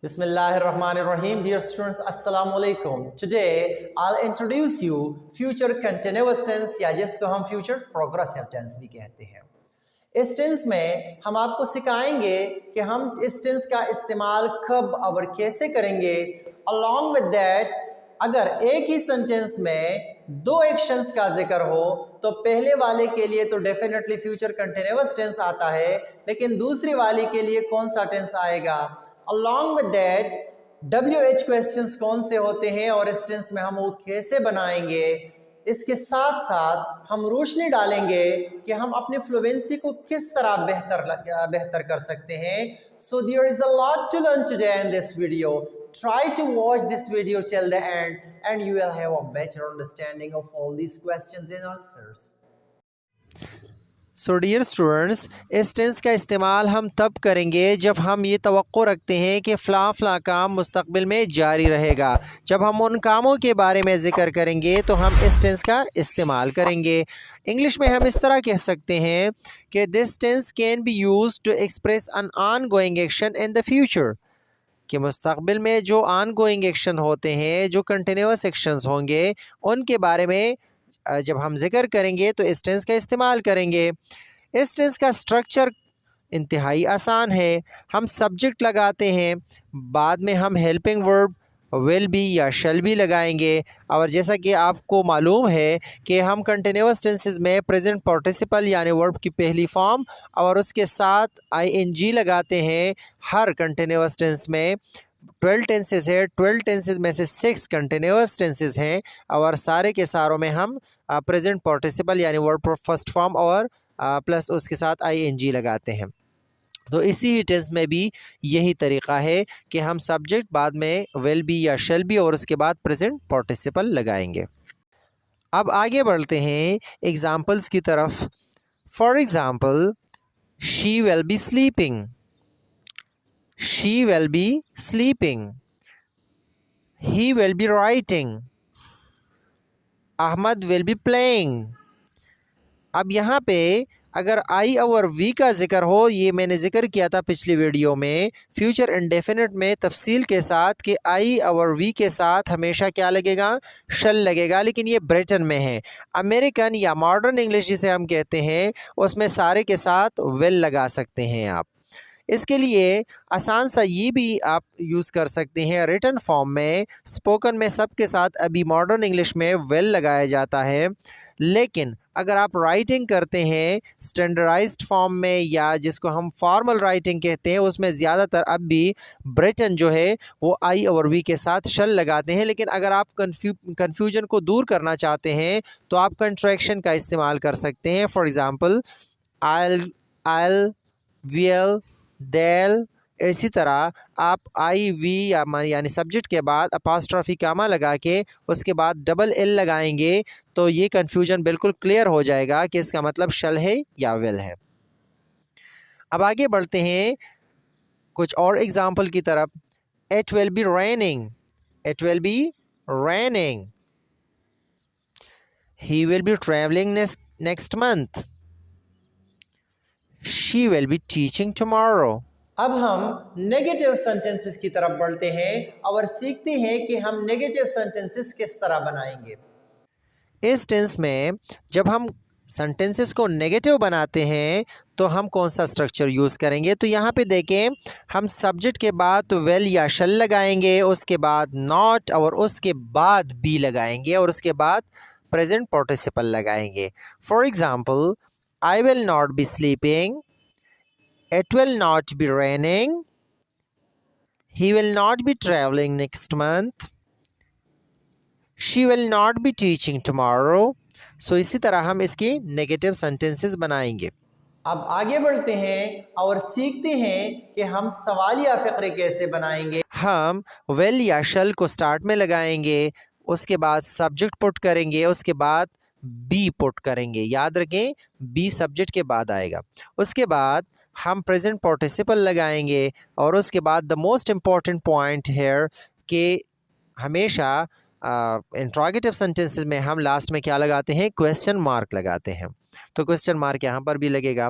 Bismillahirrahmanirrahim. Dear students, Assalamu alaikum. Today, I'll introduce you future continuous tense या जिसको हम future progressive tense भी कहते हैं। इस टेंस में हम आपको सिखाएंगे कि हम इस टेंस का इस्तेमाल कब और कैसे करेंगे। Along with that, अगर एक ही सेंटेंस में दो एक्शंस का जिक्र हो तो पहले वाले के लिए तो डेफिनेटली फ्यूचर कंटिन्यूअस टेंस आता है, लेकिन दूसरी वाले के लिए कौन सा टेंस आएगा। Along with that, WH questions कौन से होते हैं और इस टेंस में हम वो कैसे बनाएंगे, इसके साथ साथ हम रोशनी डालेंगे कि हम अपने फ्लुएंसी को किस तरह बेहतर कर सकते हैं। So there is a lot to learn today in this video. Try to watch this video till the end and you will have a better understanding of all these questions and answers. So dear students, इस tense का इस्तेमाल हम तब करेंगे जब हम ये तवक्को रखते हैं कि फ़लाँ काम मुस्तक़बिल में जारी रहेगा। जब हम उन कामों के बारे में ज़िक्र करेंगे तो हम इस टेंस का इस्तेमाल करेंगे। इंग्लिश में हम इस तरह कह सकते हैं कि this tense can be used to express an ongoing action in the future, कि मुस्तक़बिल में जो ऑनगोइंग एक्शन होते हैं, जो कंटिन्यूअस एक्शंस होंगे, उनके बारे में जब हम जिक्र करेंगे तो इस टेंस का इस्तेमाल करेंगे। इस टेंस का स्ट्रक्चर इंतहाई आसान है। हम सब्जेक्ट लगाते हैं, बाद में हम हेल्पिंग वर्ब विल बी या शैल बी लगाएंगे। और जैसा कि आपको मालूम है कि हम कंटिन्यूअस टेंसेस में प्रेजेंट पार्टिसिपल यानी वर्ब की पहली फॉर्म और उसके साथ ING लगाते हैं। हर कंटिन्यूअस टेंस में 12 टेंसेस है, 12 टेंसेस में से 6 कंटिन्यूअस टेंसेस हैं और सारे के सारों में हम प्रेजेंट पार्टिसिपल यानी वर्ब फर्स्ट फॉर्म और प्लस उसके साथ ING लगाते हैं। तो इसी टेंस में भी यही तरीक़ा है कि हम सब्जेक्ट बाद में विल बी या शैल बी और उसके बाद प्रेजेंट पार्टिसिपल लगाएंगे। अब आगे बढ़ते हैं एग्ज़ाम्पल्स की तरफ। For example, she will be sleeping, she will be sleeping, he will be writing, Ahmad will be playing। अब यहाँ पे अगर आई और वी का ज़िक्र हो, ये मैंने ज़िक्र किया था पिछली वीडियो में फ्यूचर इंडेफिनिट में तफसील के साथ कि आई और वी के साथ हमेशा क्या लगेगा, शल लगेगा। लेकिन ये ब्रिटेन में है। अमेरिकन या मॉडर्न इंग्लिश जिसे हम कहते हैं उसमें सारे के साथ विल लगा सकते हैं आप। इसके लिए आसान सा ये भी आप यूज़ कर सकते हैं रिटन फॉर्म में। स्पोकन में सब के साथ अभी मॉडर्न इंग्लिश में वेल लगाया जाता है, लेकिन अगर आप राइटिंग करते हैं स्टैंडर्डाइज्ड फॉर्म में या जिसको हम फॉर्मल राइटिंग कहते हैं, उसमें ज़्यादातर अब भी ब्रिटन जो है वो आई और वी के साथ शल लगाते हैं। लेकिन अगर आप कन्फ्यूजन को दूर करना चाहते हैं तो आप कंट्रैक्शन का इस्तेमाल कर सकते हैं। फॉर एग्ज़ाम्पल, आइल, विल, देल। इसी तरह आप आई वी यानी सब्जेक्ट के बाद अपास्ट्रॉफी कामा लगा के उसके बाद डबल एल लगाएंगे तो ये कन्फ्यूजन बिल्कुल क्लियर हो जाएगा कि इसका मतलब शल है या विल है। अब आगे बढ़ते हैं कुछ और एग्जाम्पल की तरफ। It will be raining, it will be raining, he will be travelling next month, she will be teaching tomorrow. अब हम नेगेटिव सेंटेंसेस की तरफ बढ़ते हैं और सीखते हैं कि हम नेगेटिव सेंटेंसेस किस तरह बनाएंगे। इस टेंस में जब हम सेंटेंसेस को नेगेटिव बनाते हैं तो हम कौन सा स्ट्रक्चर यूज़ करेंगे। तो यहाँ पे देखें, हम सब्जेक्ट के बाद तो वेल या शल लगाएंगे, उसके बाद नॉट और उसके बाद बी लगाएंगे और उसके बाद प्रेजेंट पार्टिसिपल लगाएंगे। For example, I will not be sleeping, it will not be raining, he will not be traveling next month, she will not be teaching tomorrow। So इसी तरह हम इसकी नेगेटिव सेंटेंसेस बनाएंगे। अब आगे बढ़ते हैं और सीखते हैं कि हम सवालिया फ़िक्रे कैसे बनाएंगे। हम वेल या शल को स्टार्ट में लगाएंगे, उसके बाद सब्जेक्ट पुट करेंगे, उसके बाद बी पुट करेंगे। याद रखें, बी सब्जेक्ट के बाद आएगा। उसके बाद हम प्रेजेंट पार्टिसिपल लगाएंगे और उसके बाद द मोस्ट इम्पॉर्टेंट पॉइंट है कि हमेशा इंट्रोगेटिव सेंटेंसेस में हम लास्ट में क्या लगाते हैं, क्वेश्चन मार्क लगाते हैं। तो क्वेश्चन मार्क यहाँ पर भी लगेगा।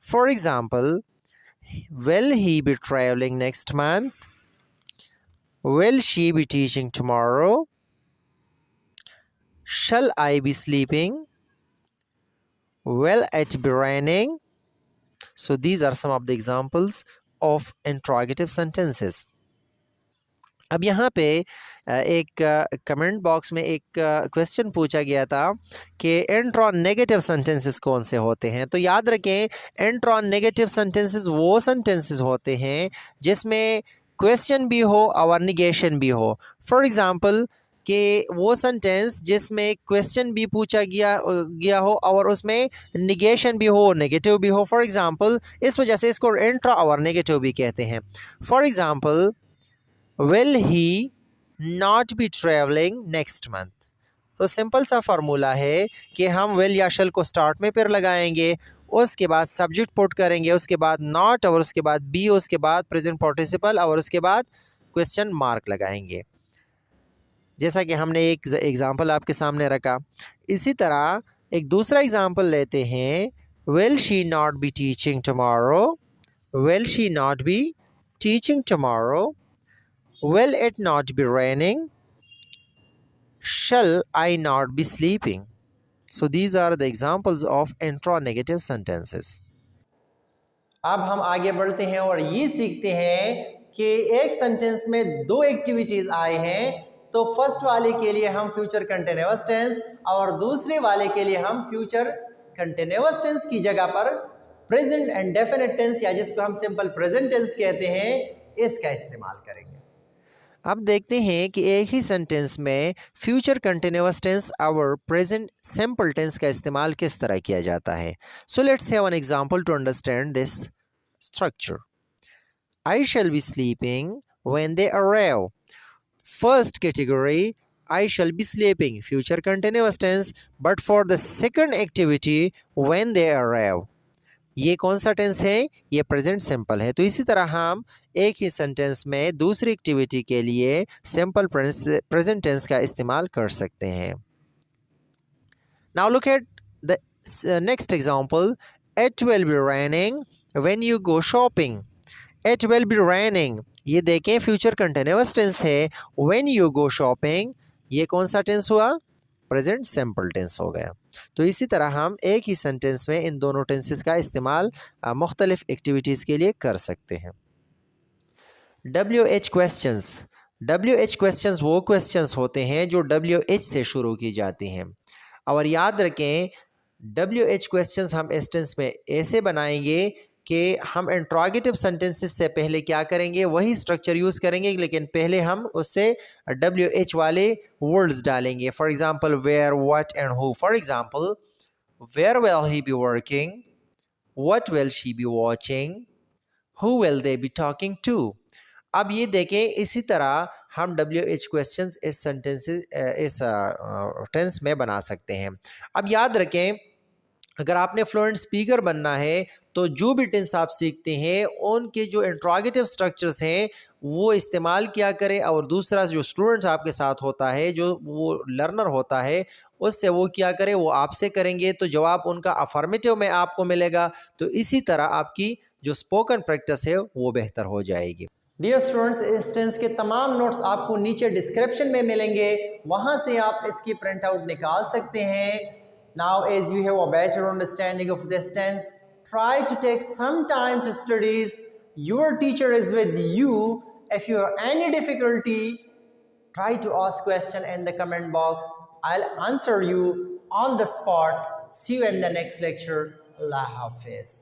For example, will he be travelling next month, Will she be teaching tomorrow? Shall I be sleeping? Will it be raining? So these are some of the examples of interrogative sentences. अब यहाँ पे एक comment box में एक question पूछा गया था कि एंट्रॉन नेगेटिव सेंटेंसेस कौन से होते हैं। तो याद रखें, एंट्रॉन नेगेटिव सेंटेंसेस वो सेंटेंसेस होते हैं जिसमें क्वेश्चन भी हो और निगेशन भी हो। फॉर एग्ज़ाम्पल कि वो सेंटेंस जिसमें क्वेश्चन भी पूछा गया हो और उसमें निगेशन भी हो, नेगेटिव भी हो। फॉर एग्ज़ाम्पल इस वजह से इसको एंट्रा और नेगेटिव भी कहते हैं। For example, will he not be traveling next month? तो सिंपल सा फार्मूला है कि हम will या shall को स्टार्ट में फिर लगाएंगे, उसके बाद सब्जेक्ट पुट करेंगे, उसके बाद not और उसके बाद be, उसके बाद प्रेजेंट पार्टिसिपल और उसके बाद क्वेश्चन मार्क लगाएंगे, जैसा कि हमने एक एग्जांपल आपके सामने रखा। इसी तरह एक दूसरा एग्जांपल लेते हैं, will she not be teaching tomorrow? Will she not be teaching tomorrow? Will it not be raining? Shall I not be sleeping? So these are the examples of intra-negative sentences. अब हम आगे बढ़ते हैं और ये सीखते हैं कि एक सेंटेंस में दो एक्टिविटीज आए हैं। तो फर्स्ट वाले के लिए हम फ्यूचर कंटिन्यूअस टेंस और दूसरे वाले के लिए हम फ्यूचर कंटिन्यूअस टेंस की जगह पर प्रेजेंट एंड डेफिनेट टेंस या जिसको हम सिंपल प्रेजेंट टेंस कहते हैं, इसका इस्तेमाल करेंगे। अब देखते हैं कि एक ही सेंटेंस में फ्यूचर कंटिन्यूअस टेंस और प्रेजेंट सिंपल टेंस का इस्तेमाल किस तरह किया जाता है। So let's have an example to understand this structure. I shall be sleeping when they arrive. First category, I shall be sleeping, future continuous tense, but for the second activity, when they arrive, ये कौन सा tense है? ये present simple है। तो इसी तरह हम एक ही सेंटेंस में दूसरी एक्टिविटी के लिए सिंपल प्रेजेंट टेंस का इस्तेमाल कर सकते हैं। Now look at the next example, it will be raining when you go shopping. It will be raining, ये देखें फ्यूचर कंटिन्यूअस टेंस है। व्हेन यू गो शॉपिंग, ये कौन सा टेंस हुआ? प्रेजेंट सिंपल टेंस हो गया। तो इसी तरह हम एक ही सेंटेंस में इन दोनों टेंसेस का इस्तेमाल मुख्तलिफ एक्टिविटीज़ के लिए कर सकते हैं। WH questions. WH क्वेश्चंस वो क्वेश्चंस होते हैं जो WH से शुरू की जाती हैं। और याद रखें, WH क्वेश्चंस हम इस टेंस में ऐसे बनाएंगे कि हम इंट्रोगेटिव सेंटेंसेस से पहले क्या करेंगे, वही स्ट्रक्चर यूज़ करेंगे, लेकिन पहले हम उससे WH वाले वर्ड्स डालेंगे। For example, where, what and who. For example, where will he be working, what will she be watching, who will they be talking to. अब ये देखें, इसी तरह हम WH क्वेश्चंस इस सेंटेंसेस इस टेंस में बना सकते हैं। अब याद रखें, अगर आपने फ्लुएंट स्पीकर बनना है तो जो भी टेंस आप सीखते हैं उनके जो इंट्रोगेटिव स्ट्रक्चर्स हैं वो इस्तेमाल किया करें, और दूसरा जो स्टूडेंट्स आपके साथ होता है, जो वो लर्नर होता है, उससे वो क्या करें, वो आपसे करेंगे तो जवाब उनका अफर्मेटिव में आपको मिलेगा। तो इसी तरह आपकी जो स्पोकन प्रैक्टिस है वो बेहतर हो जाएगी। डियर स्टूडेंट्स, इस टेंस के तमाम नोट्स आपको नीचे डिस्क्रिप्शन में मिलेंगे, वहाँ से आप इसकी प्रिंट आउट निकाल सकते हैं। Now, as you have a better understanding of this tense, try to take some time to studies. Your teacher is with you. If you have any difficulty, try to ask question in the comment box. I'll answer you on the spot. See you in the next lecture. Allah Hafiz.